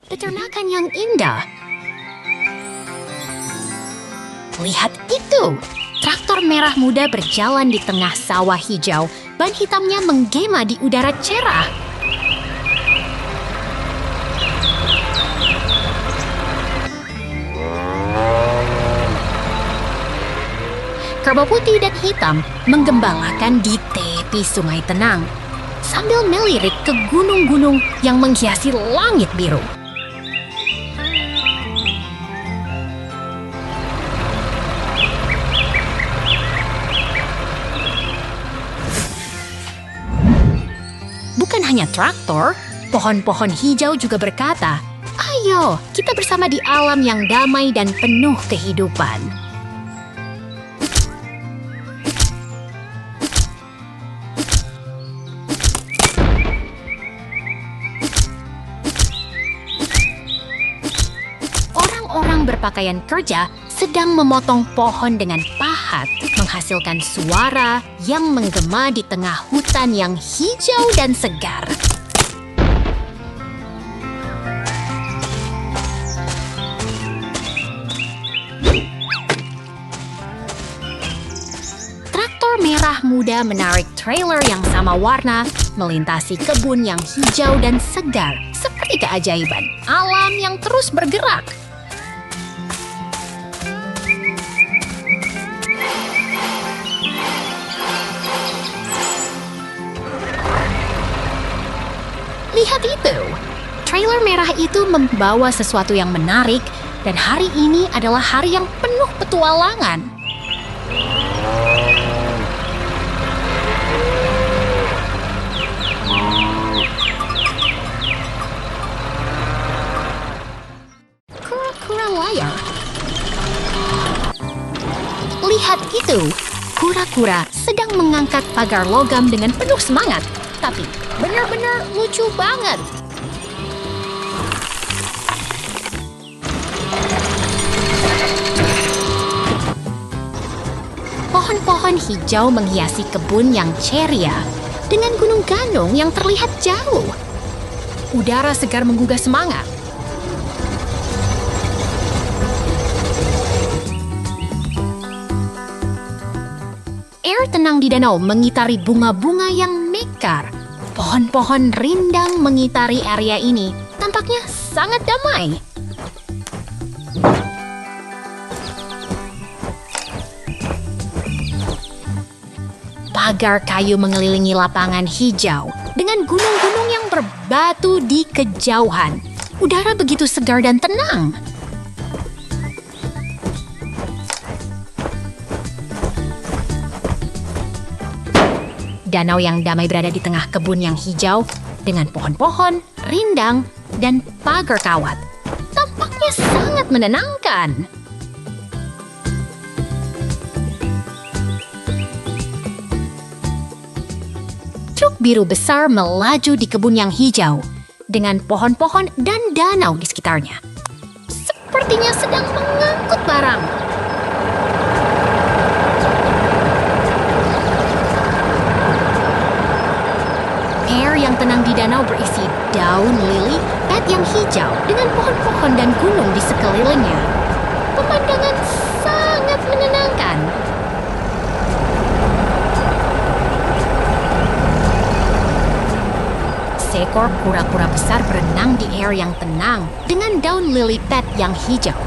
peternakan yang indah. Lihat itu! Traktor merah muda berjalan di tengah sawah hijau. Ban hitamnya menggema di udara cerah. Kerbau putih dan hitam menggembalakan di tepi sungai tenang, sambil melirik ke gunung-gunung yang menghiasi langit biru. Bukan hanya traktor, pohon-pohon hijau juga berkata, "Ayo, kita bersama di alam yang damai dan penuh kehidupan." Orang-orang berpakaian kerja sedang memotong pohon dengan pahat, menghasilkan suara yang menggema di tengah hutan yang hijau dan segar. Traktor merah muda menarik trailer yang sama warna, melintasi kebun yang hijau dan segar, seperti keajaiban alam yang terus bergerak. Lihat itu! Trailer merah itu membawa sesuatu yang menarik, dan hari ini adalah hari yang penuh petualangan. Kura-kura layar. Lihat itu! Kura-kura sedang mengangkat pagar logam dengan penuh semangat. Tapi benar-benar lucu banget. Pohon-pohon hijau menghiasi kebun yang ceria dengan gunung ganong yang terlihat jauh. Udara segar menggugah semangat. Air tenang di danau mengitari bunga-bunga yang mekar. Pohon-pohon rindang mengitari area ini, tampaknya sangat damai. Pagar kayu mengelilingi lapangan hijau dengan gunung-gunung yang berbatu di kejauhan. Udara begitu segar dan tenang. Danau yang damai berada di tengah kebun yang hijau dengan pohon-pohon, rindang, dan pagar kawat. Tampaknya sangat menenangkan. Truk biru besar melaju di kebun yang hijau dengan pohon-pohon dan danau di sekitarnya. Sepertinya sedang mengangkut barang. Yang tenang di danau berisi daun lili, pet yang hijau dengan pohon-pohon dan gunung di sekelilingnya. Pemandangan sangat menenangkan. Seekor kura-kura besar berenang di air yang tenang dengan daun lili pet yang hijau.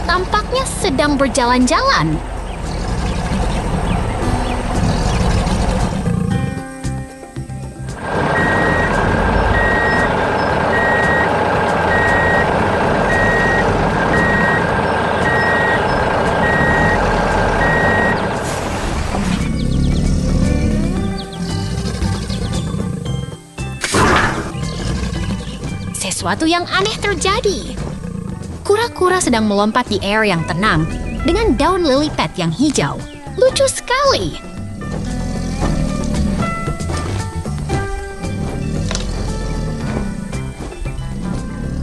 Tampaknya sedang berjalan-jalan. Sesuatu yang aneh terjadi. Kura-kura sedang melompat di air yang tenang dengan daun lily pad yang hijau. Lucu sekali.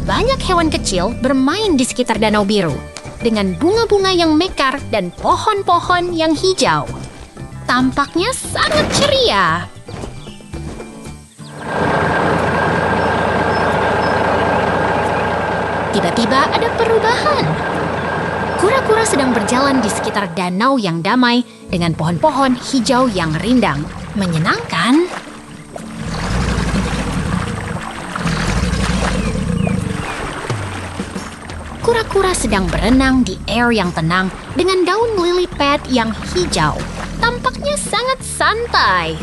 Banyak hewan kecil bermain di sekitar danau biru dengan bunga-bunga yang mekar dan pohon-pohon yang hijau. Tampaknya sangat ceria. Tiba-tiba ada perubahan. Kura-kura sedang berjalan di sekitar danau yang damai dengan pohon-pohon hijau yang rindang. Menyenangkan. Kura-kura sedang berenang di air yang tenang dengan daun lily pad yang hijau. Tampaknya sangat santai.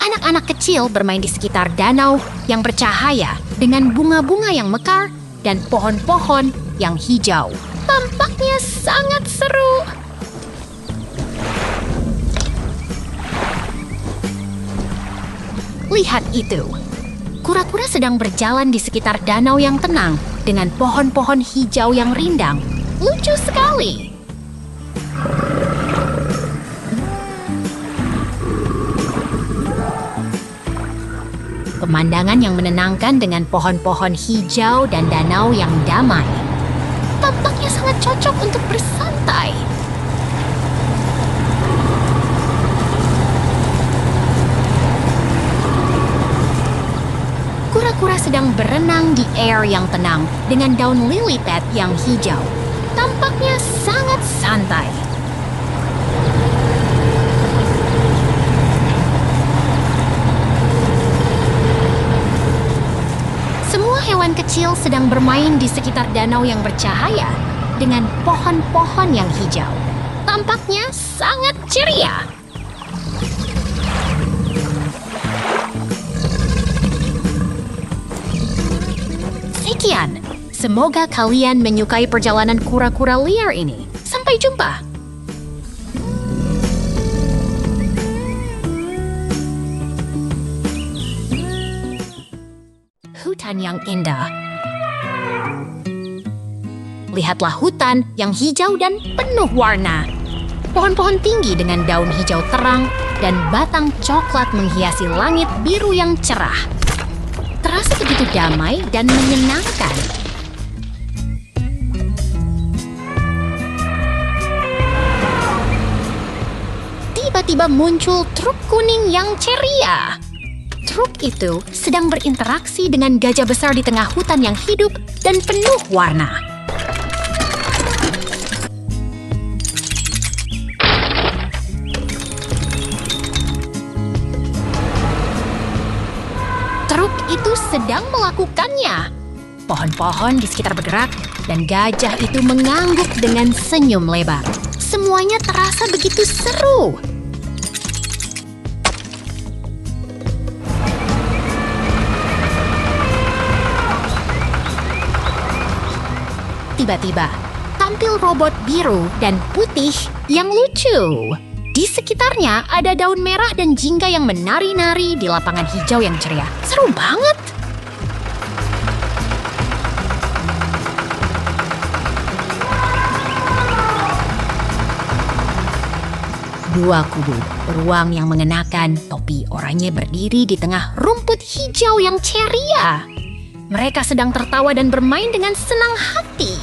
Anak-anak kecil bermain di sekitar danau yang bercahaya dengan bunga-bunga yang mekar dan pohon-pohon yang hijau. Tampaknya sangat seru. Lihat itu. Kura-kura sedang berjalan di sekitar danau yang tenang dengan pohon-pohon hijau yang rindang. Lucu sekali. Pemandangan yang menenangkan dengan pohon-pohon hijau dan danau yang damai. Tampaknya sangat cocok untuk bersantai. Kura-kura sedang berenang di air yang tenang dengan daun lily pad yang hijau. Tampaknya sangat santai. Semua hewan kecil sedang bermain di sekitar danau yang bercahaya dengan pohon-pohon yang hijau. Tampaknya sangat ceria. Sekian, semoga kalian menyukai perjalanan kura-kura liar ini. Sampai jumpa! Hutan yang indah. Lihatlah hutan yang hijau dan penuh warna. Pohon-pohon tinggi dengan daun hijau terang dan batang coklat menghiasi langit biru yang cerah. Terasa begitu damai dan menyenangkan. Tiba-tiba muncul truk kuning yang ceria. Truk itu sedang berinteraksi dengan gajah besar di tengah hutan yang hidup dan penuh warna. Truk itu sedang melakukannya. Pohon-pohon di sekitar bergerak dan gajah itu mengangguk dengan senyum lebar. Semuanya terasa begitu seru. Tiba-tiba, tampil robot biru dan putih yang lucu. Di sekitarnya ada daun merah dan jingga yang menari-nari di lapangan hijau yang ceria. Seru banget! Dua kubu beruang yang mengenakan topi oranye berdiri di tengah rumput hijau yang ceria. Mereka sedang tertawa dan bermain dengan senang hati.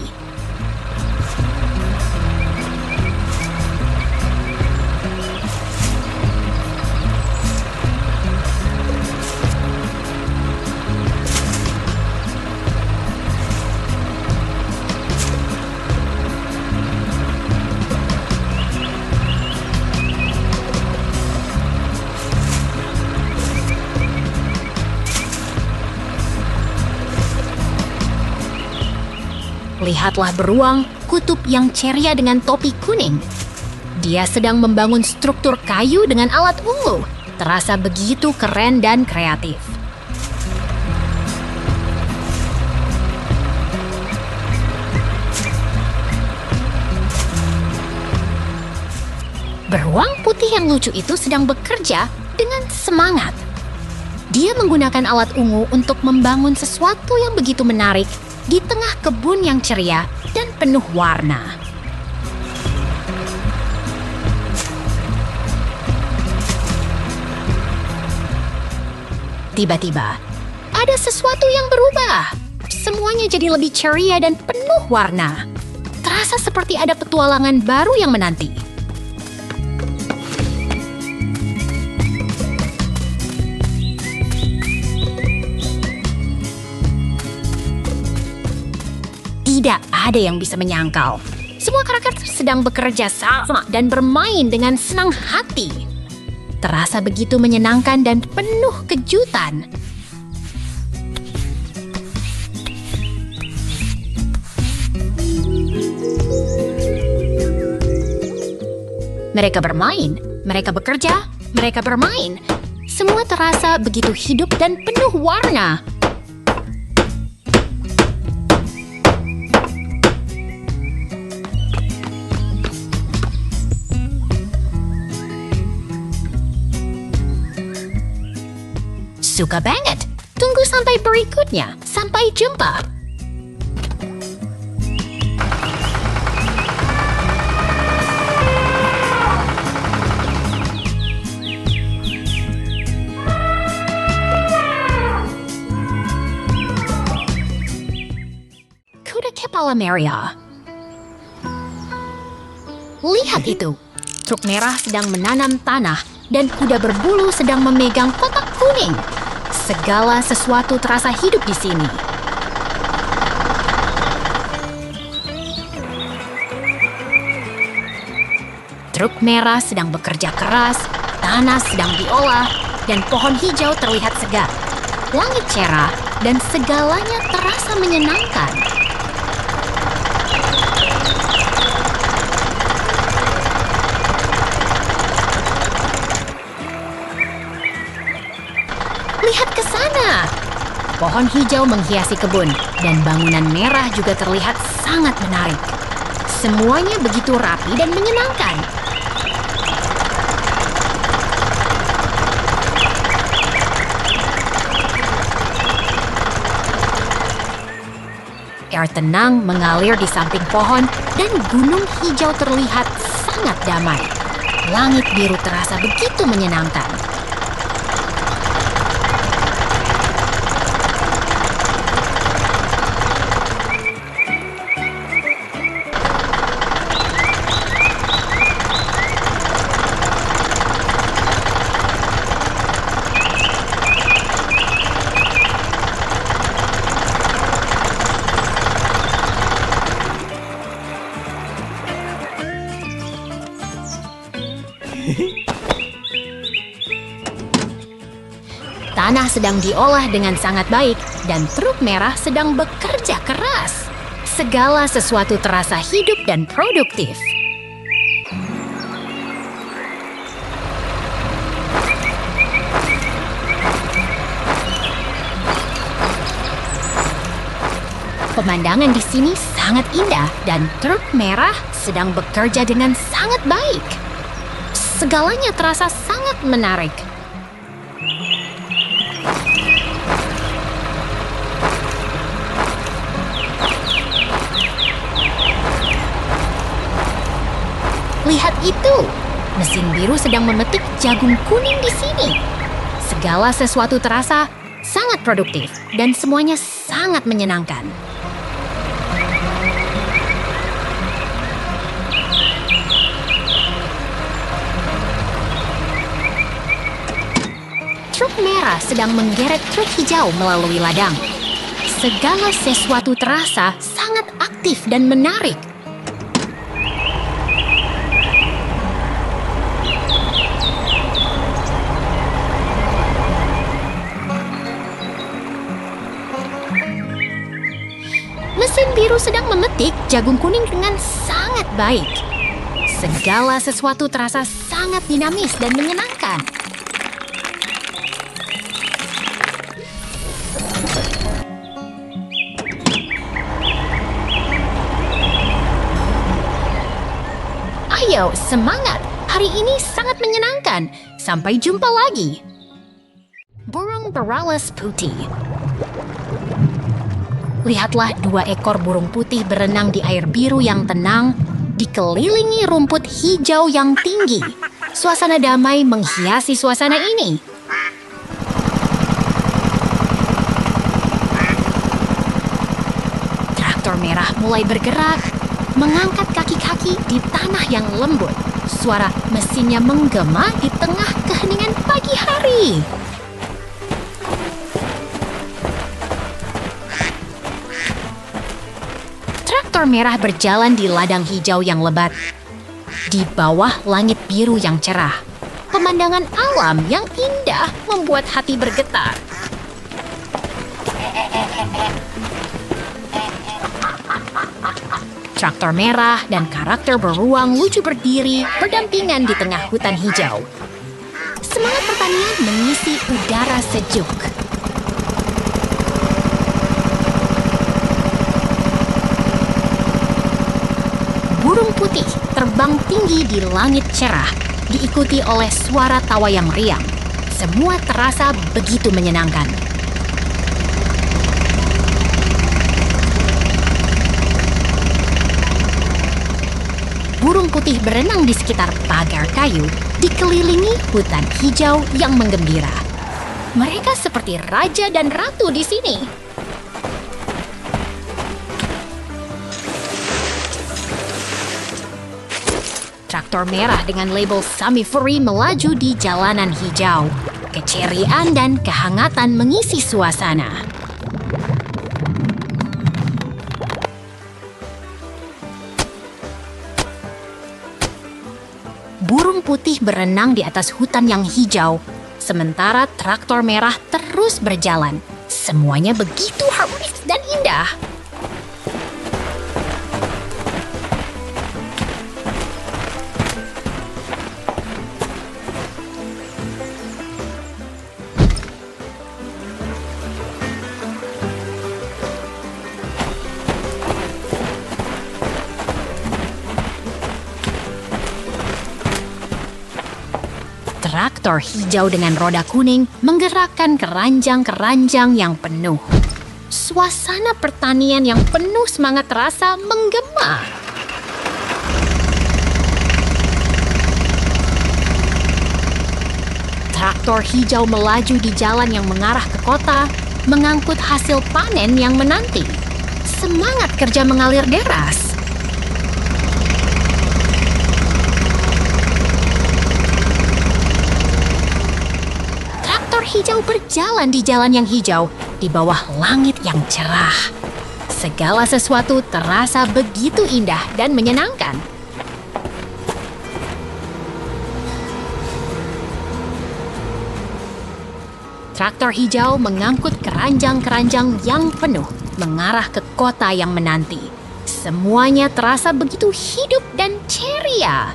Lihatlah beruang kutub yang ceria dengan topi kuning. Dia sedang membangun struktur kayu dengan alat ungu. Terasa begitu keren dan kreatif. Beruang putih yang lucu itu sedang bekerja dengan semangat. Dia menggunakan alat ungu untuk membangun sesuatu yang begitu menarik di tengah kebun yang ceria dan penuh warna. Tiba-tiba, ada sesuatu yang berubah. Semuanya jadi lebih ceria dan penuh warna. Terasa seperti ada petualangan baru yang menanti. ada yang bisa menyangkal. Semua karakter sedang bekerja sama dan bermain dengan senang hati. Terasa begitu menyenangkan dan penuh kejutan. Mereka bermain, mereka bekerja, mereka bermain. Semua terasa begitu hidup dan penuh warna. Suka banget. Tunggu sampai berikutnya. Sampai jumpa. Kuda kepala merah. Lihat itu. Truk merah sedang menanam tanah dan kuda berbulu sedang memegang kotak kuning. Segala sesuatu terasa hidup di sini. Truk merah sedang bekerja keras, tanah sedang diolah, dan pohon hijau terlihat segar. Langit cerah dan segalanya terasa menyenangkan. Lihat ke sana. Pohon hijau menghiasi kebun dan bangunan merah juga terlihat sangat menarik. Semuanya begitu rapi dan menyenangkan. Air tenang mengalir di samping pohon dan gunung hijau terlihat sangat damai. Langit biru terasa begitu menyenangkan. Tanah sedang diolah dengan sangat baik dan truk merah sedang bekerja keras. Segala sesuatu terasa hidup dan produktif. Pemandangan di sini sangat indah dan truk merah sedang bekerja dengan sangat baik. Segalanya terasa sangat menarik. Lihat itu, mesin biru sedang memetik jagung kuning di sini. Segala sesuatu terasa sangat produktif dan semuanya sangat menyenangkan. Truk merah sedang menggeret truk hijau melalui ladang. Segala sesuatu terasa sangat aktif dan menarik. Mesin biru sedang memetik jagung kuning dengan sangat baik. Segala sesuatu terasa sangat dinamis dan menyenangkan. Ayo, semangat! Hari ini sangat menyenangkan. Sampai jumpa lagi. Burung beralas putih. Lihatlah 2 ekor burung putih berenang di air biru yang tenang, dikelilingi rumput hijau yang tinggi. Suasana damai menghiasi suasana ini. Traktor merah mulai bergerak, mengangkat kaki-kaki di tanah yang lembut. Suara mesinnya menggema di tengah keheningan pagi hari. traktor merah berjalan di ladang hijau yang lebat. Di bawah langit biru yang cerah, pemandangan alam yang indah membuat hati bergetar. Traktor merah dan karakter beruang lucu berdiri berdampingan di tengah hutan hijau. Semangat pertanian mengisi udara sejuk. Burung putih terbang tinggi di langit cerah, diikuti oleh suara tawa yang riang. Semua terasa begitu menyenangkan. Burung putih berenang di sekitar pagar kayu, dikelilingi hutan hijau yang menggembira. Mereka seperti raja dan ratu di sini. Traktor merah dengan label Sami Fury melaju di jalanan hijau. Keceriaan dan kehangatan mengisi suasana. Burung putih berenang di atas hutan yang hijau, sementara traktor merah terus berjalan. Semuanya begitu harmonis dan indah. Traktor hijau dengan roda kuning menggerakkan keranjang-keranjang yang penuh. Suasana pertanian yang penuh semangat rasa menggema. Traktor hijau melaju di jalan yang mengarah ke kota, mengangkut hasil panen yang menanti. Semangat kerja mengalir deras. Hijau berjalan di jalan yang hijau di bawah langit yang cerah. Segala sesuatu terasa begitu indah dan menyenangkan. Traktor hijau mengangkut keranjang-keranjang yang penuh mengarah ke kota yang menanti. Semuanya terasa begitu hidup dan ceria.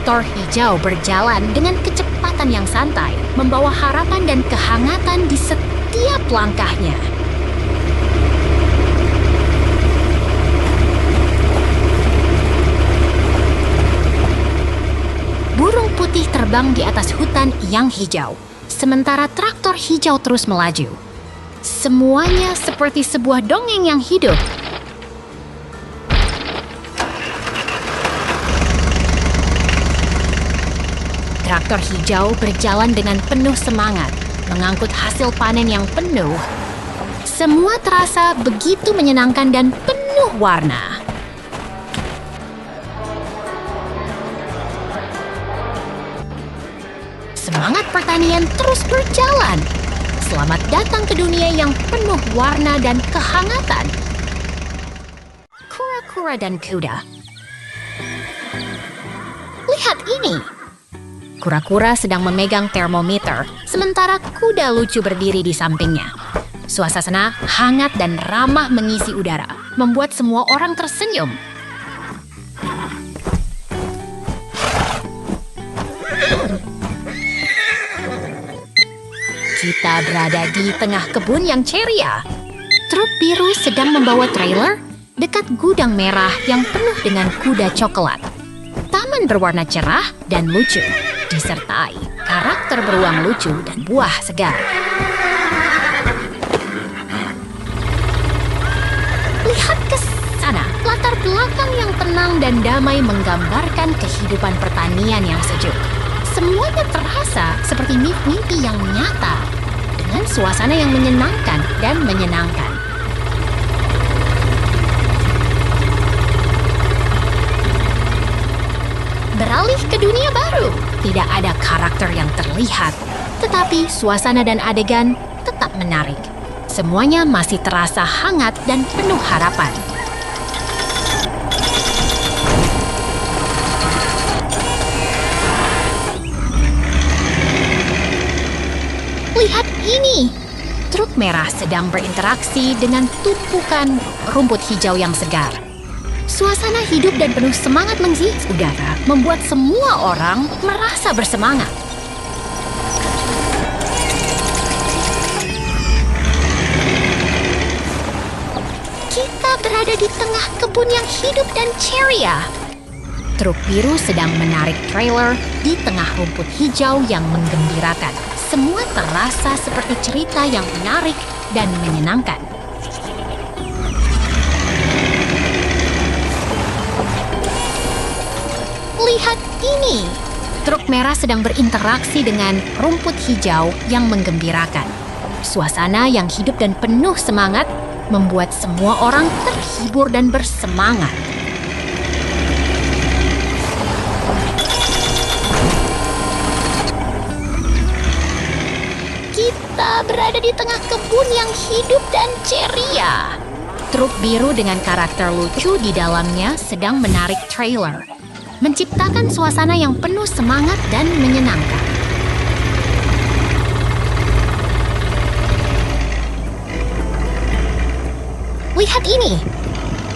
Traktor hijau berjalan dengan kecepatan yang santai, membawa harapan dan kehangatan di setiap langkahnya. Burung putih terbang di atas hutan yang hijau, sementara traktor hijau terus melaju. Semuanya seperti sebuah dongeng yang hidup. Traktor hijau berjalan dengan penuh semangat, mengangkut hasil panen yang penuh. Semua terasa begitu menyenangkan dan penuh warna. Semangat pertanian terus berjalan. Selamat datang ke dunia yang penuh warna dan kehangatan. Kura-kura dan kuda. Lihat ini. Kura-kura sedang memegang termometer, sementara kuda lucu berdiri di sampingnya. Suasana hangat dan ramah mengisi udara, membuat semua orang tersenyum. Kita berada di tengah kebun yang ceria. Truk biru sedang membawa trailer dekat gudang merah yang penuh dengan kuda coklat. Taman berwarna cerah dan lucu, disertai karakter beruang lucu dan buah segar. Lihat ke sana, latar belakang yang tenang dan damai menggambarkan kehidupan pertanian yang sejuk. Semuanya terasa seperti mimpi yang nyata, dengan suasana yang menyenangkan dan menyenangkan. Beralih ke dunia baru. Tidak ada karakter yang terlihat. Tetapi suasana dan adegan tetap menarik. Semuanya masih terasa hangat dan penuh harapan. Lihat ini! Truk merah sedang berinteraksi dengan tumpukan rumput hijau yang segar. Suasana hidup dan penuh semangat menghias udara membuat semua orang merasa bersemangat. Kita berada di tengah kebun yang hidup dan ceria. Truk biru sedang menarik trailer di tengah rumput hijau yang menggembirakan. Semua terasa seperti cerita yang menarik dan menyenangkan. Lihat ini! Truk merah sedang berinteraksi dengan rumput hijau yang menggembirakan. Suasana yang hidup dan penuh semangat membuat semua orang terhibur dan bersemangat. Kita berada di tengah kebun yang hidup dan ceria. Truk biru dengan karakter lucu di dalamnya sedang menarik trailer, menciptakan suasana yang penuh semangat dan menyenangkan. Lihat ini!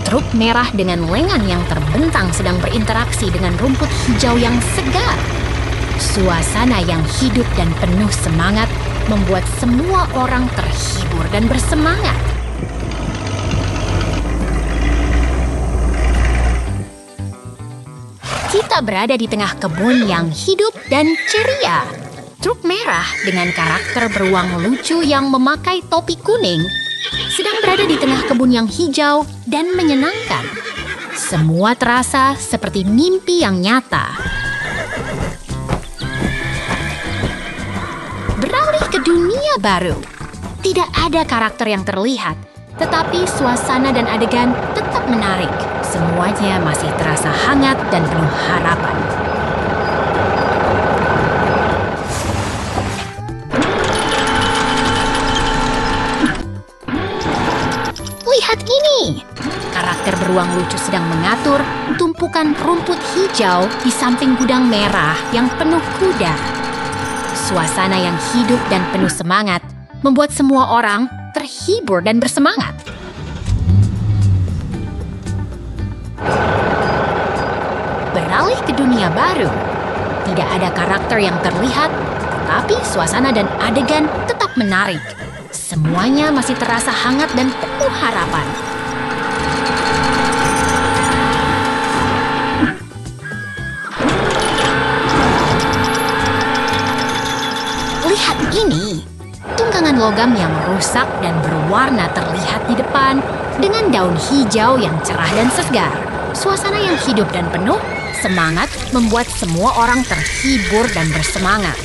Truk merah dengan lengan yang terbentang sedang berinteraksi dengan rumput hijau yang segar. Suasana yang hidup dan penuh semangat membuat semua orang terhibur dan bersemangat. Kita berada di tengah kebun yang hidup dan ceria. Truk merah dengan karakter beruang lucu yang memakai topi kuning sedang berada di tengah kebun yang hijau dan menyenangkan. Semua terasa seperti mimpi yang nyata. Beralih ke dunia baru. Tidak ada karakter yang terlihat, tetapi suasana dan adegan tetap menarik. Semuanya masih terasa hangat dan penuh harapan. Lihat ini! Karakter beruang lucu sedang mengatur tumpukan rumput hijau di samping gudang merah yang penuh kuda. Suasana yang hidup dan penuh semangat membuat semua orang terhibur dan bersemangat. Beralih ke dunia baru. Tidak ada karakter yang terlihat, tetapi suasana dan adegan tetap menarik. Semuanya masih terasa hangat dan penuh harapan. Lihat ini! Tunggangan logam yang rusak dan berwarna terlihat di depan dengan daun hijau yang cerah dan segar. Suasana yang hidup dan penuh semangat membuat semua orang terhibur dan bersemangat.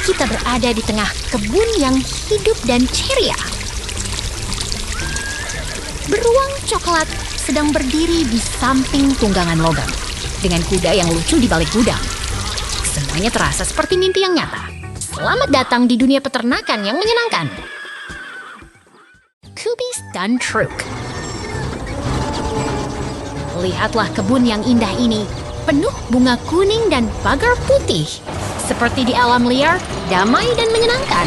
Kita berada di tengah kebun yang hidup dan ceria. Beruang coklat sedang berdiri di samping tunggangan logam dengan kuda yang lucu di balik gudang. Semuanya terasa seperti mimpi yang nyata. Selamat datang di dunia peternakan yang menyenangkan. Kubi Stunt Truk. Lihatlah kebun yang indah ini, penuh bunga kuning dan pagar putih. Seperti di alam liar, damai dan menyenangkan.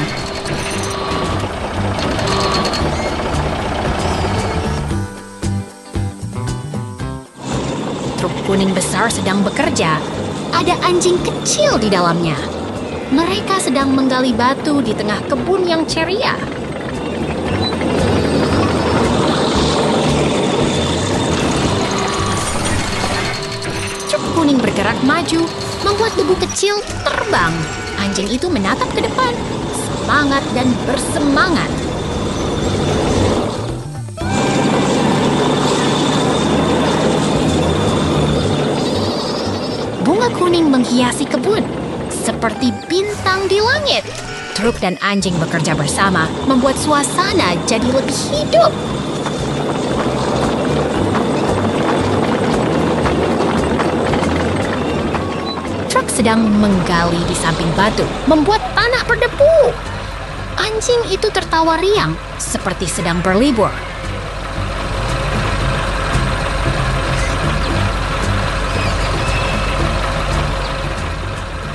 Truk kuning besar sedang bekerja. Ada anjing kecil di dalamnya. Mereka sedang menggali batu di tengah kebun yang ceria. Truk kuning bergerak maju, membuat debu kecil terbang. Anjing itu menatap ke depan, semangat dan bersemangat. Bunga kuning menghiasi kebun, seperti bintang di langit. Truk dan anjing bekerja bersama, membuat suasana jadi lebih hidup. sedang menggali di samping batu, membuat tanah berdebu. Anjing itu tertawa riang, seperti sedang berlibur.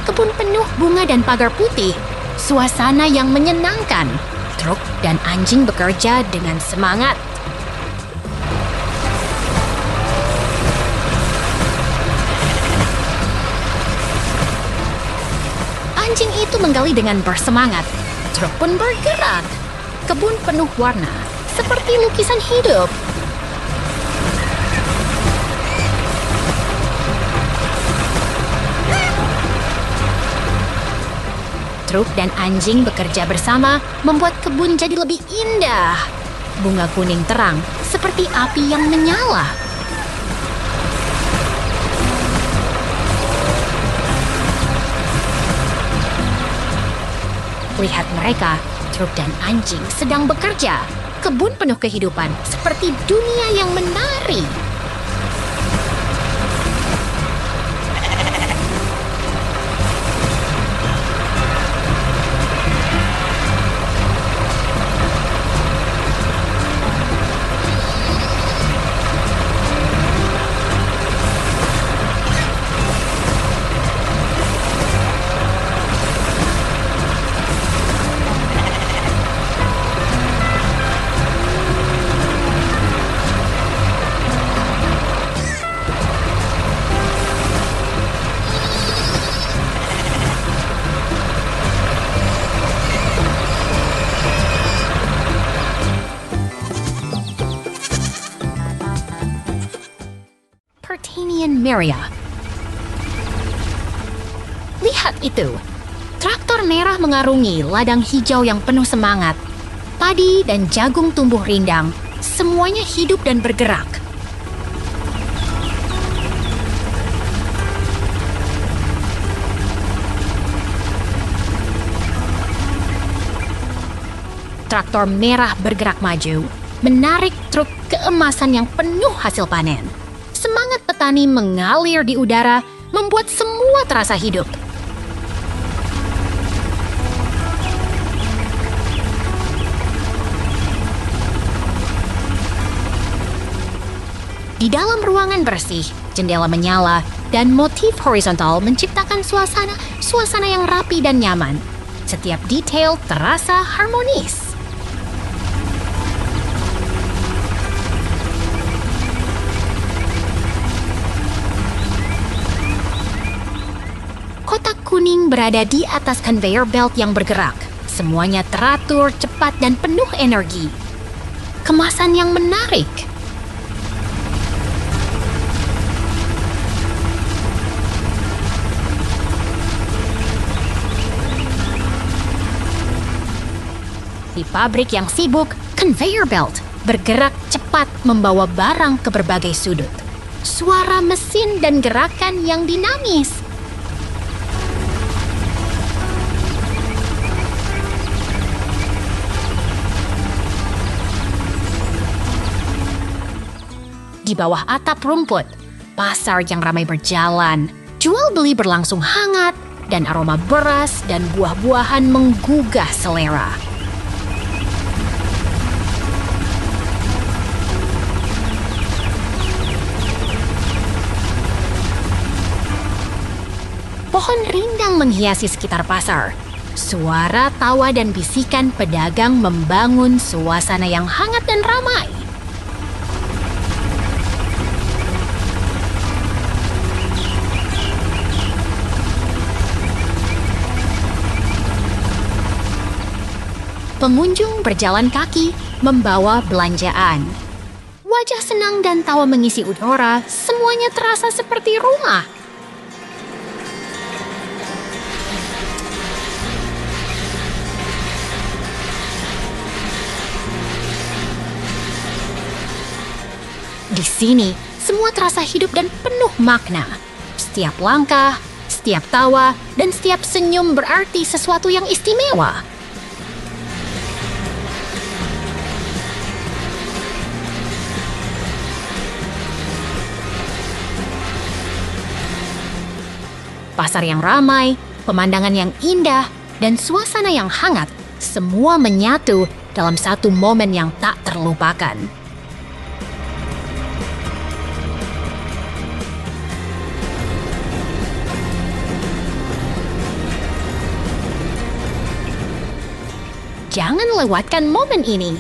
Kebun penuh bunga dan pagar putih, suasana yang menyenangkan. Truk dan anjing bekerja dengan semangat. Anjing itu menggali dengan bersemangat. Truk pun bergerak. Kebun penuh warna, seperti lukisan hidup. Truk dan anjing bekerja bersama membuat kebun jadi lebih indah. Bunga kuning terang seperti api yang menyala. Lihat mereka, truk dan anjing sedang bekerja. Kebun penuh kehidupan seperti dunia yang menari. Pertanian Meria. Lihat itu, traktor merah mengarungi ladang hijau yang penuh semangat. Padi dan jagung tumbuh rindang, semuanya hidup dan bergerak. Traktor merah bergerak maju, menarik truk keemasan yang penuh hasil panen. Semangat petani mengalir di udara, membuat semua terasa hidup. Di dalam ruangan bersih, jendela menyala, dan motif horizontal menciptakan suasana yang rapi dan nyaman. Setiap detail terasa harmonis. Kotak kuning berada di atas conveyor belt yang bergerak. Semuanya teratur, cepat, dan penuh energi. Kemasan yang menarik. Di pabrik yang sibuk, conveyor belt bergerak cepat membawa barang ke berbagai sudut. Suara mesin dan gerakan yang dinamis. Di bawah atap rumput, pasar yang ramai berjalan. Jual beli berlangsung hangat, dan aroma beras dan buah-buahan menggugah selera. Pohon rindang menghiasi sekitar pasar. Suara tawa dan bisikan pedagang membangun suasana yang hangat dan ramai. Pengunjung berjalan kaki, membawa belanjaan. Wajah senang dan tawa mengisi udara, semuanya terasa seperti rumah. Di sini, semua terasa hidup dan penuh makna. Setiap langkah, setiap tawa, dan setiap senyum berarti sesuatu yang istimewa. Pasar yang ramai, pemandangan yang indah, dan suasana yang hangat, semua menyatu dalam satu momen yang tak terlupakan. Jangan lewatkan momen ini.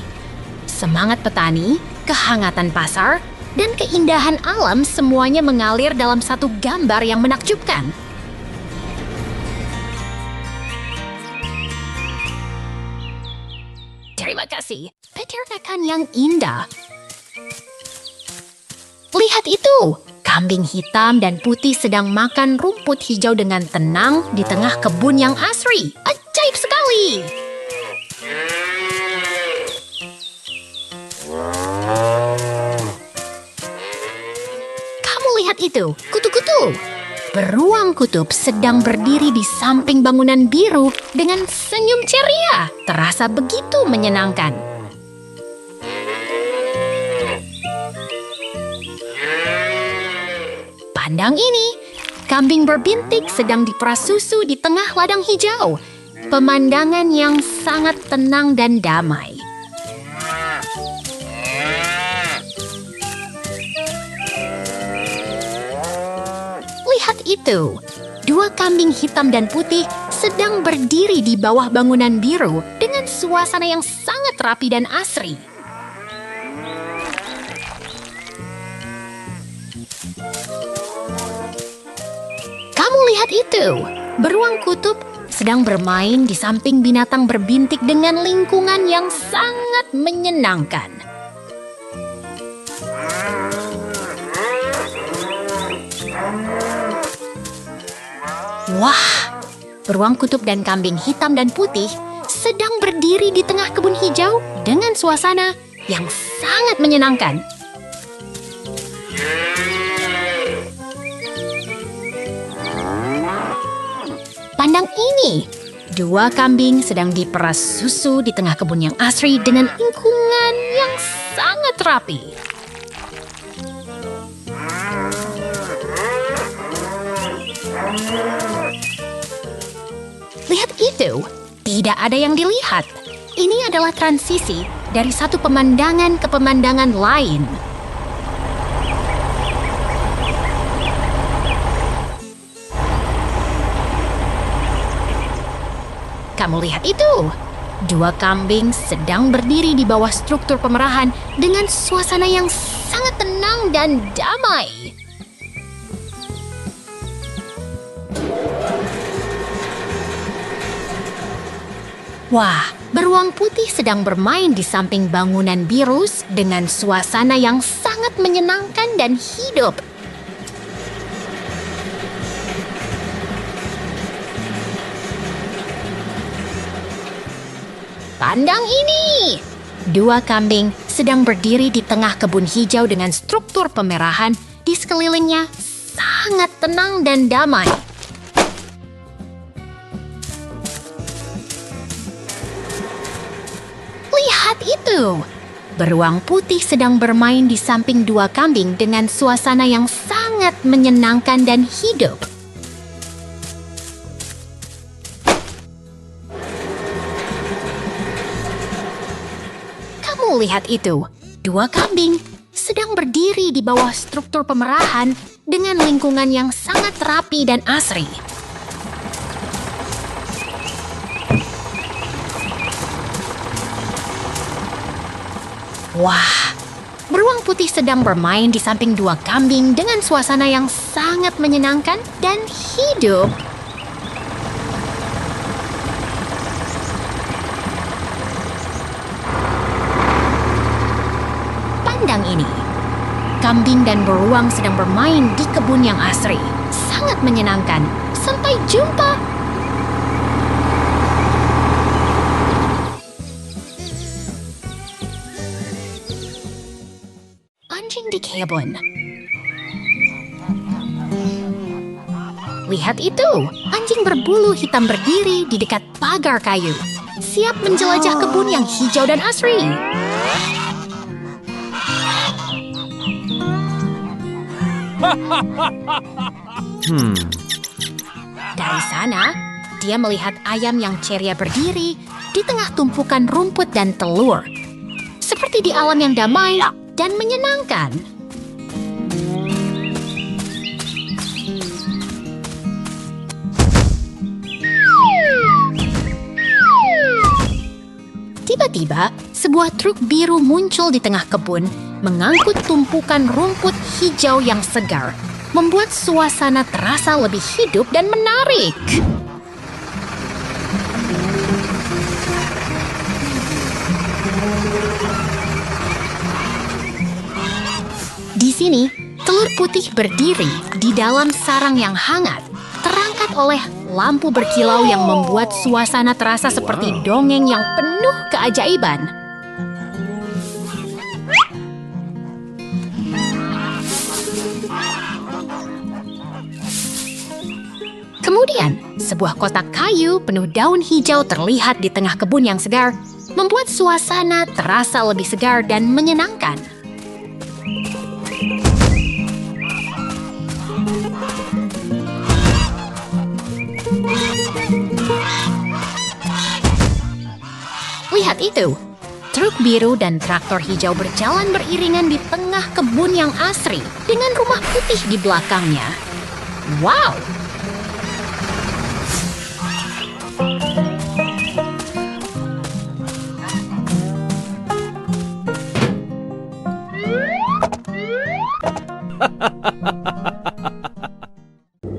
Semangat petani, kehangatan pasar, dan keindahan alam semuanya mengalir dalam satu gambar yang menakjubkan. Terima kasih, peternakan yang indah. Lihat itu, kambing hitam dan putih sedang makan rumput hijau dengan tenang di tengah kebun yang asri. Ajaib sekali! Kamu lihat itu, kutu-kutu. Beruang kutub sedang berdiri di samping bangunan biru dengan senyum ceria. Terasa begitu menyenangkan. Pandang ini, kambing berbintik sedang diperas susu di tengah ladang hijau. Pemandangan yang sangat tenang dan damai. Lihat itu, dua kambing hitam dan putih sedang berdiri di bawah bangunan biru dengan suasana yang sangat rapi dan asri. Kamu lihat itu, beruang kutub sedang bermain di samping binatang berbintik dengan lingkungan yang sangat menyenangkan. Wah, beruang kutub dan kambing hitam dan putih sedang berdiri di tengah kebun hijau dengan suasana yang sangat menyenangkan. Pandang ini, dua kambing sedang diperas susu di tengah kebun yang asri dengan lingkungan yang sangat rapi. Lihat itu, tidak ada yang dilihat. Ini adalah transisi dari satu pemandangan ke pemandangan lain. Kamu lihat itu, dua kambing sedang berdiri di bawah struktur pemerahan dengan suasana yang sangat tenang dan damai. Wah, beruang putih sedang bermain di samping bangunan biru dengan suasana yang sangat menyenangkan dan hidup. Pandang ini! Dua kambing sedang berdiri di tengah kebun hijau dengan struktur pemerahan di sekelilingnya sangat tenang dan damai. Lihat itu! Beruang putih sedang bermain di samping dua kambing dengan suasana yang sangat menyenangkan dan hidup. Kamu lihat itu, dua kambing sedang berdiri di bawah struktur pemerahan dengan lingkungan yang sangat rapi dan asri. Wah, beruang putih sedang bermain di samping dua kambing dengan suasana yang sangat menyenangkan dan hidup. Pandang ini, kambing dan beruang sedang bermain di kebun yang asri. Sangat menyenangkan. Sampai jumpa! Anjing di kebun. Lihat itu, anjing berbulu hitam berdiri di dekat pagar kayu, siap menjelajah kebun yang hijau dan asri. Dari sana, dia melihat ayam yang ceria berdiri di tengah tumpukan rumput dan telur. Seperti di alam yang damai dan menyenangkan. Tiba-tiba, sebuah truk biru muncul di tengah kebun, mengangkut tumpukan rumput hijau yang segar, membuat suasana terasa lebih hidup dan menarik. Di sini, telur putih berdiri di dalam sarang yang hangat, terangkat oleh lampu berkilau yang membuat suasana terasa seperti dongeng yang penuh keajaiban. Kemudian, sebuah kotak kayu penuh daun hijau terlihat di tengah kebun yang segar, membuat suasana terasa lebih segar dan menyenangkan. Lihat itu, truk biru dan traktor hijau berjalan beriringan di tengah kebun yang asri dengan rumah putih di belakangnya. Wow!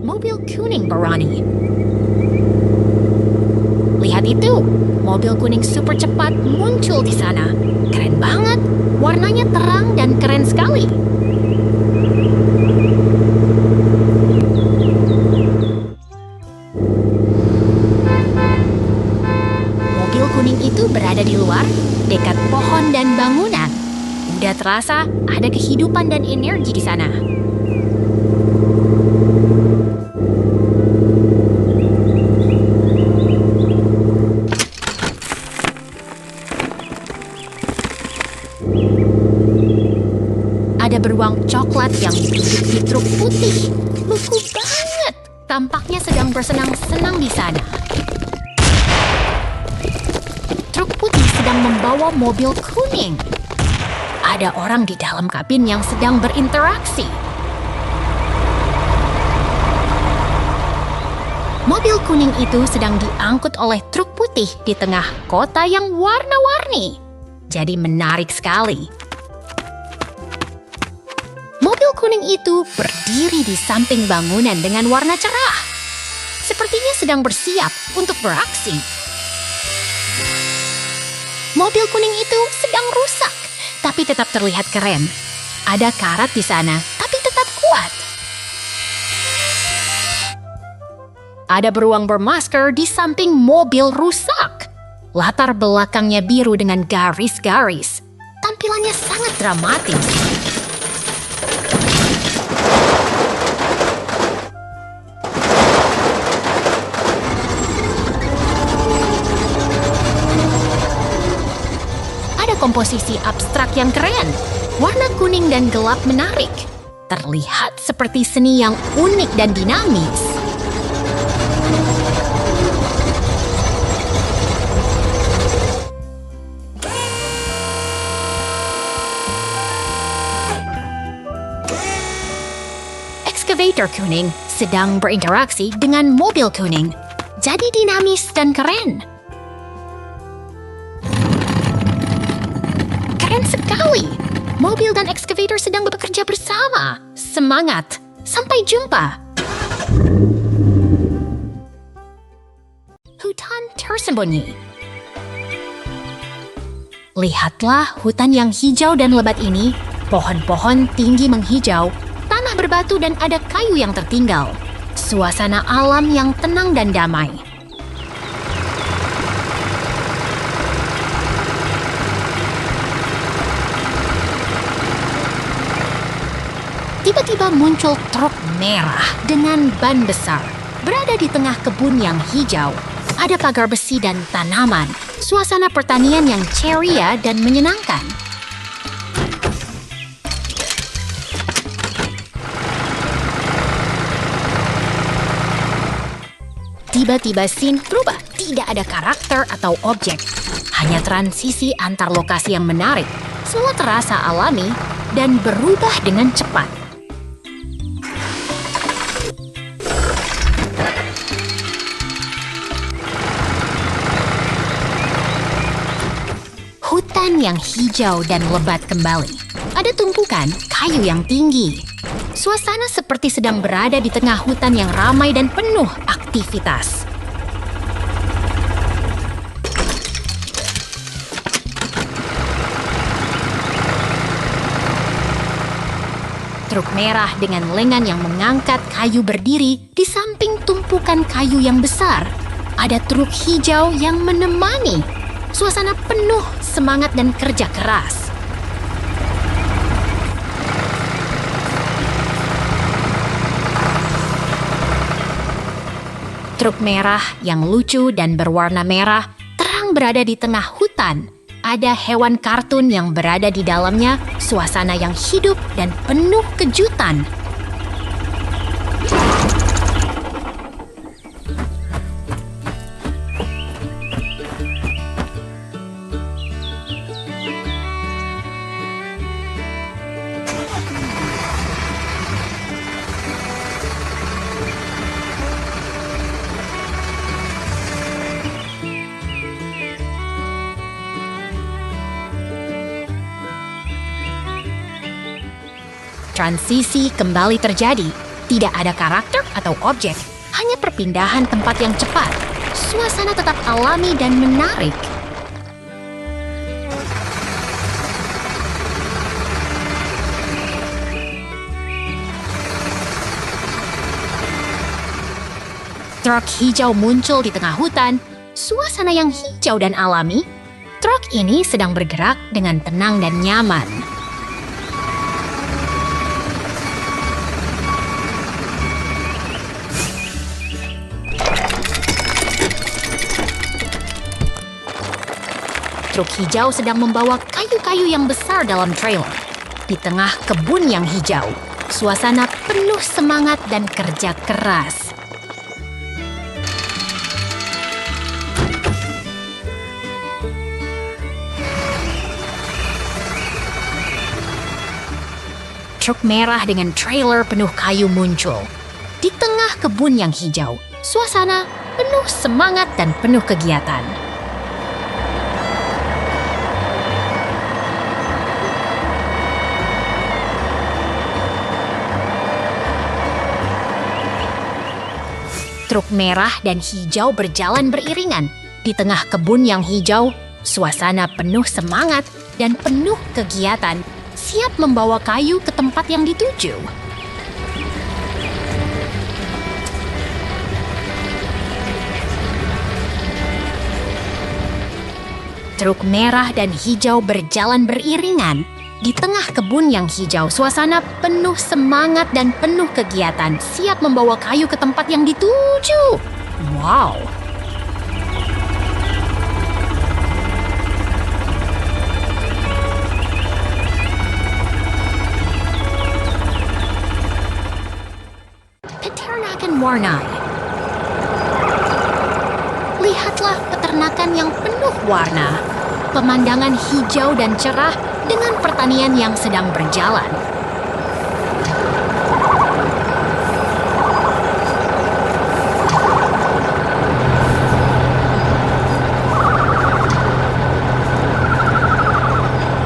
Mobil kuning berani. Lihat itu, mobil kuning super cepat muncul di sana. Keren banget, warnanya terang dan keren sekali. Mobil kuning itu berada di luar, dekat pohon dan bangunan. Udah terasa ada kehidupan dan energi di sana. Ada beruang coklat yang duduk di truk putih. Lucu banget. Tampaknya sedang bersenang-senang di sana. Truk putih sedang membawa mobil kuning. Ada orang di dalam kabin yang sedang berinteraksi. Mobil kuning itu sedang diangkut oleh truk putih di tengah kota yang warna-warni. Jadi menarik sekali. Mobil kuning itu berdiri di samping bangunan dengan warna cerah. Sepertinya sedang bersiap untuk beraksi. Mobil kuning itu sedang rusak, tapi tetap terlihat keren. Ada karat di sana, tapi tetap kuat. Ada beruang bermasker di samping mobil rusak. Latar belakangnya biru dengan garis-garis. Tampilannya sangat dramatis. Komposisi abstrak yang keren, warna kuning dan gelap menarik, terlihat seperti seni yang unik dan dinamis. Excavator kuning sedang berinteraksi dengan mobil kuning, jadi dinamis dan keren. Sekali. Mobil dan excavator sedang bekerja bersama. Semangat. Sampai jumpa. Hutan tersembunyi. Lihatlah hutan yang hijau dan lebat ini. Pohon-pohon tinggi menghijau, tanah berbatu dan ada kayu yang tertinggal. Suasana alam yang tenang dan damai. Tiba-tiba muncul truk merah dengan ban besar. Berada di tengah kebun yang hijau. Ada pagar besi dan tanaman. Suasana pertanian yang ceria dan menyenangkan. Tiba-tiba scene berubah. Tidak ada karakter atau objek. Hanya transisi antar lokasi yang menarik. Semua terasa alami dan berubah dengan cepat. Hutan yang hijau dan lebat kembali. Ada tumpukan kayu yang tinggi. Suasana seperti sedang berada di tengah hutan yang ramai dan penuh aktivitas. Truk merah dengan lengan yang mengangkat kayu berdiri di samping tumpukan kayu yang besar. Ada truk hijau yang menemani. Suasana penuh semangat dan kerja keras. Truk merah yang lucu dan berwarna merah terang berada di tengah hutan. Ada hewan kartun yang berada di dalamnya, suasana yang hidup dan penuh kejutan. Transisi kembali terjadi. Tidak ada karakter atau objek, hanya perpindahan tempat yang cepat. Suasana tetap alami dan menarik. Truk hijau muncul di tengah hutan. Suasana yang hijau dan alami. Truk ini sedang bergerak dengan tenang dan nyaman. Truk hijau sedang membawa kayu-kayu yang besar dalam trailer. Di tengah kebun yang hijau, suasana penuh semangat dan kerja keras. Truk merah dengan trailer penuh kayu muncul. Di tengah kebun yang hijau, suasana penuh semangat dan penuh kegiatan. Truk merah dan hijau berjalan beriringan. Di tengah kebun yang hijau, suasana penuh semangat dan penuh kegiatan, siap membawa kayu ke tempat yang dituju. Truk merah dan hijau berjalan beriringan. Di tengah kebun yang hijau, suasana penuh semangat dan penuh kegiatan, siap membawa kayu ke tempat yang dituju. Wow! Peternakan Warnai. Lihatlah peternakan yang penuh warna. Pemandangan hijau dan cerah dengan pertanian yang sedang berjalan.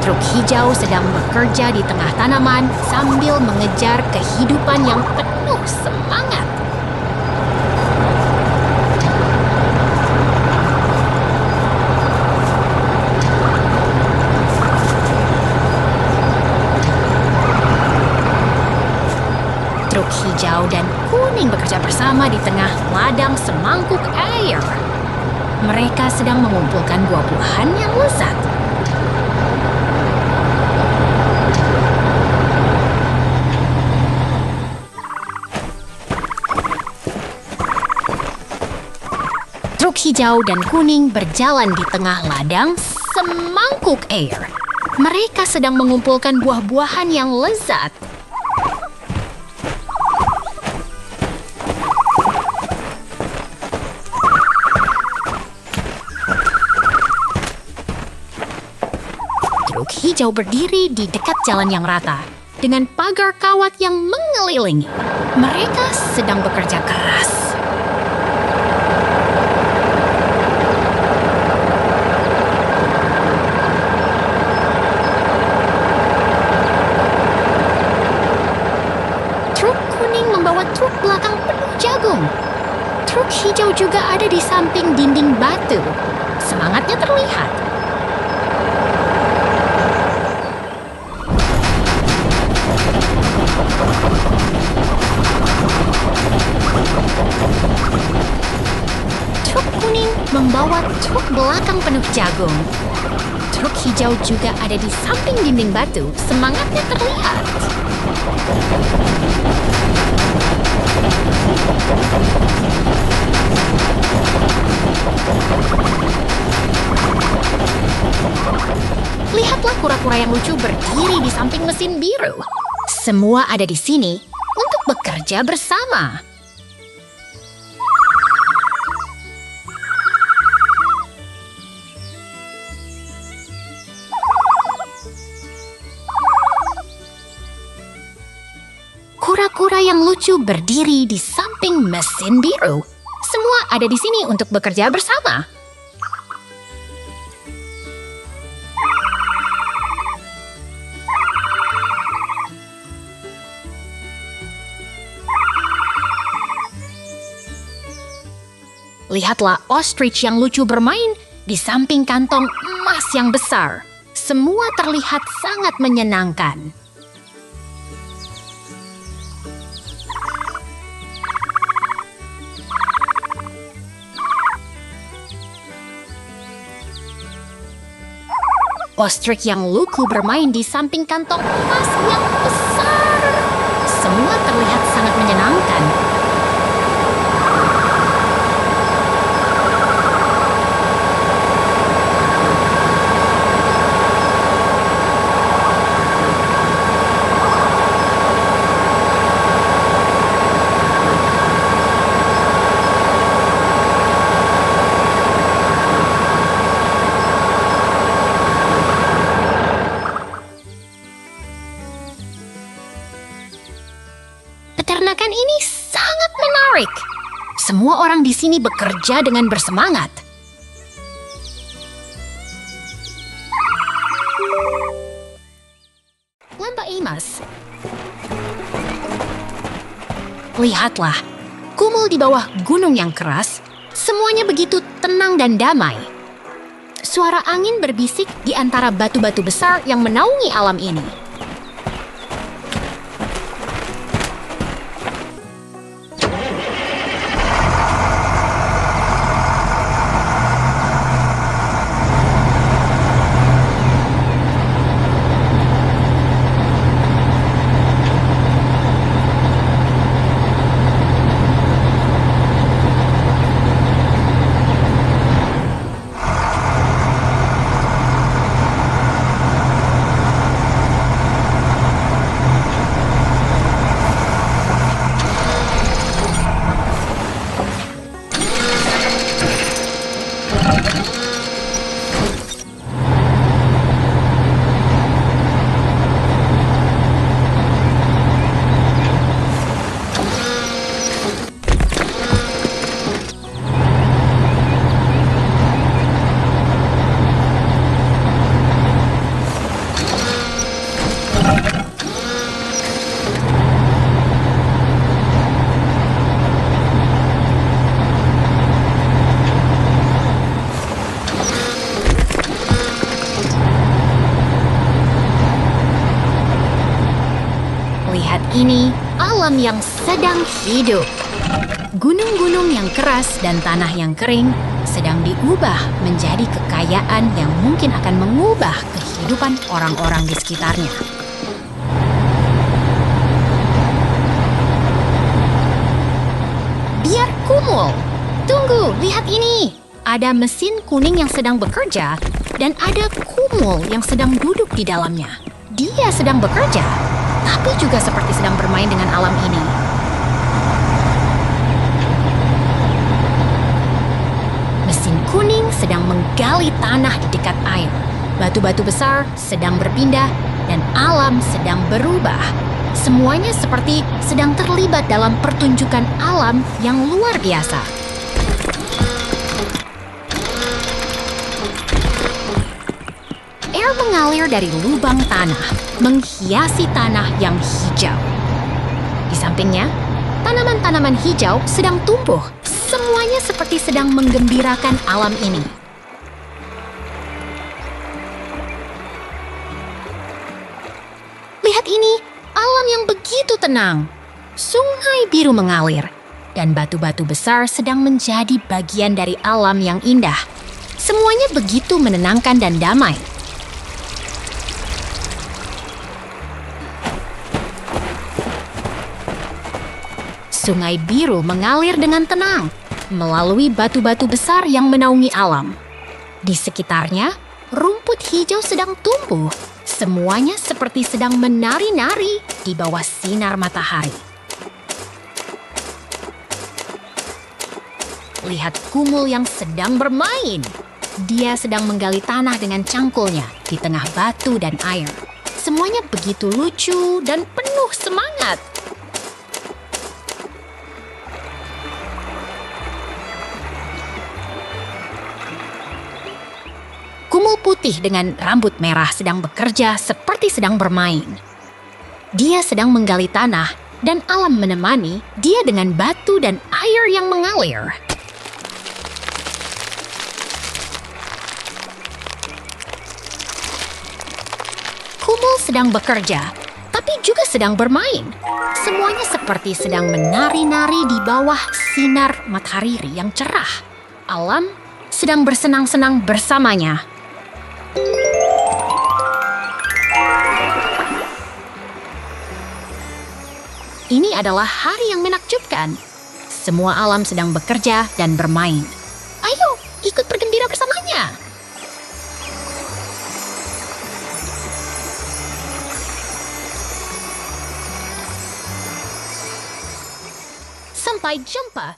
Truk hijau sedang bekerja di tengah tanaman sambil mengejar kehidupan yang penuh semangat. Truk hijau dan kuning bekerja bersama di tengah ladang semangkuk air. Mereka sedang mengumpulkan buah-buahan yang lezat. Truk hijau dan kuning berjalan di tengah ladang semangkuk air. Mereka sedang mengumpulkan buah-buahan yang lezat. truk hijau berdiri di dekat jalan yang rata, dengan pagar kawat yang mengelilingi. Mereka sedang bekerja keras. Truk kuning membawa truk belakang penuh jagung. Truk hijau juga ada di samping dinding batu. Semangatnya terlihat. Truk kuning membawa truk belakang penuh jagung. Truk hijau juga ada di samping dinding batu. Semangatnya terlihat. Lihatlah kura-kura yang lucu berdiri di samping mesin biru. Semua ada di sini untuk bekerja bersama. Kura-kura yang lucu berdiri di samping mesin biru. Semua ada di sini untuk bekerja bersama. Lihatlah ostrich yang lucu bermain di samping kantong emas yang besar. Semua terlihat sangat menyenangkan. Ostrich yang lucu bermain di samping kantong emas yang besar. Semua terlihat sangat menyenangkan. Peternakan ini sangat menarik. Semua orang di sini bekerja dengan bersemangat. Lembah Amos. Lihatlah, kumul di bawah gunung yang keras, semuanya begitu tenang dan damai. Suara angin berbisik di antara batu-batu besar yang menaungi alam ini. Ini alam yang sedang hidup. Gunung-gunung yang keras dan tanah yang kering sedang diubah menjadi kekayaan yang mungkin akan mengubah kehidupan orang-orang di sekitarnya. Biar kumul. Tunggu, lihat ini. Ada mesin kuning yang sedang bekerja dan ada kumul yang sedang duduk di dalamnya. Dia sedang bekerja, tapi juga seperti sedang bermain dengan alam ini. Mesin kuning sedang menggali tanah di dekat air, Batu-batu besar sedang berpindah dan alam sedang berubah. Semuanya seperti sedang terlibat dalam pertunjukan alam yang luar biasa. Air mengalir dari lubang tanah, menghiasi tanah yang hijau. Di sampingnya, tanaman-tanaman hijau sedang tumbuh. Semuanya seperti sedang menggembirakan alam ini. Lihat ini, alam yang begitu tenang. Sungai biru mengalir, dan batu-batu besar sedang menjadi bagian dari alam yang indah. Semuanya begitu menenangkan dan damai. Sungai biru mengalir dengan tenang melalui batu-batu besar yang menaungi alam. Di sekitarnya, rumput hijau sedang tumbuh. Semuanya seperti sedang menari-nari di bawah sinar matahari. Lihat kumul yang sedang bermain. Dia sedang menggali tanah dengan cangkulnya di tengah batu dan air. Semuanya begitu lucu dan penuh semangat. Kumul putih dengan rambut merah sedang bekerja seperti sedang bermain. Dia sedang menggali tanah dan alam menemani dia dengan batu dan air yang mengalir. Kumul sedang bekerja, tapi juga sedang bermain. Semuanya seperti sedang menari-nari di bawah sinar matahari yang cerah. Alam sedang bersenang-senang bersamanya. Ini adalah hari yang menakjubkan. Semua alam sedang bekerja dan bermain. Ayo, ikut bergembira bersamanya. Sampai jumpa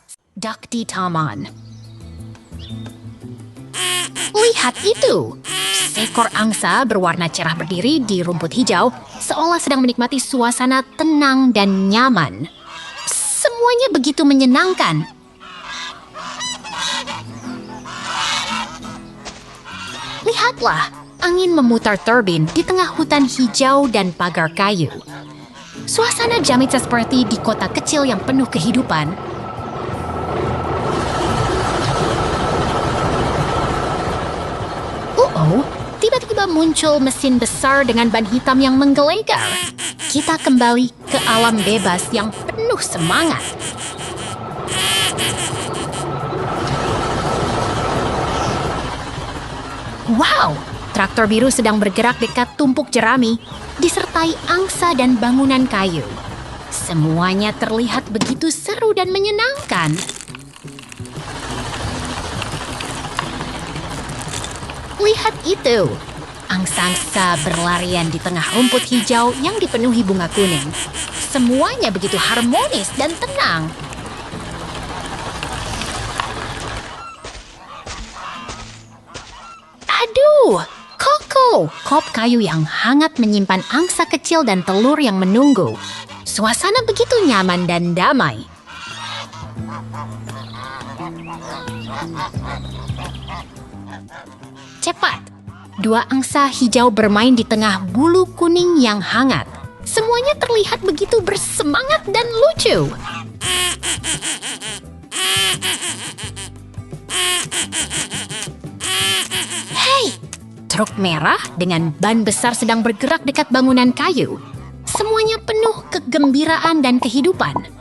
di taman. Lihat itu! Seekor angsa berwarna cerah berdiri di rumput hijau, seolah sedang menikmati suasana tenang dan nyaman. Semuanya begitu menyenangkan. Lihatlah, angin memutar turbin di tengah hutan hijau dan pagar kayu. Suasana jamin seperti di kota kecil yang penuh kehidupan. Tiba-tiba muncul mesin besar dengan ban hitam yang menggelegar. Kita kembali ke alam bebas yang penuh semangat. Wow, traktor biru sedang bergerak dekat tumpuk jerami, disertai angsa dan bangunan kayu. Semuanya terlihat begitu seru dan menyenangkan. Lihat itu, angsa-angsa berlarian di tengah rumput hijau yang dipenuhi bunga kuning. Semuanya begitu harmonis dan tenang. Aduh, Koko, kop kayu yang hangat menyimpan angsa kecil dan telur yang menunggu. Suasana begitu nyaman dan damai. Cepat, dua angsa hijau bermain di tengah bulu kuning yang hangat. Semuanya terlihat begitu bersemangat dan lucu. Hei, truk merah dengan ban besar sedang bergerak dekat bangunan kayu. Semuanya penuh kegembiraan dan kehidupan.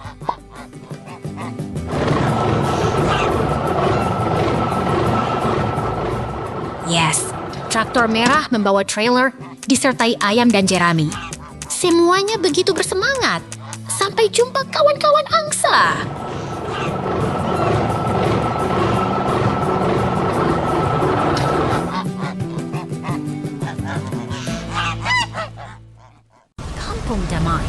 Yes, traktor merah membawa trailer disertai ayam dan jerami. Semuanya begitu bersemangat. Sampai jumpa kawan-kawan angsa. Kampung damai.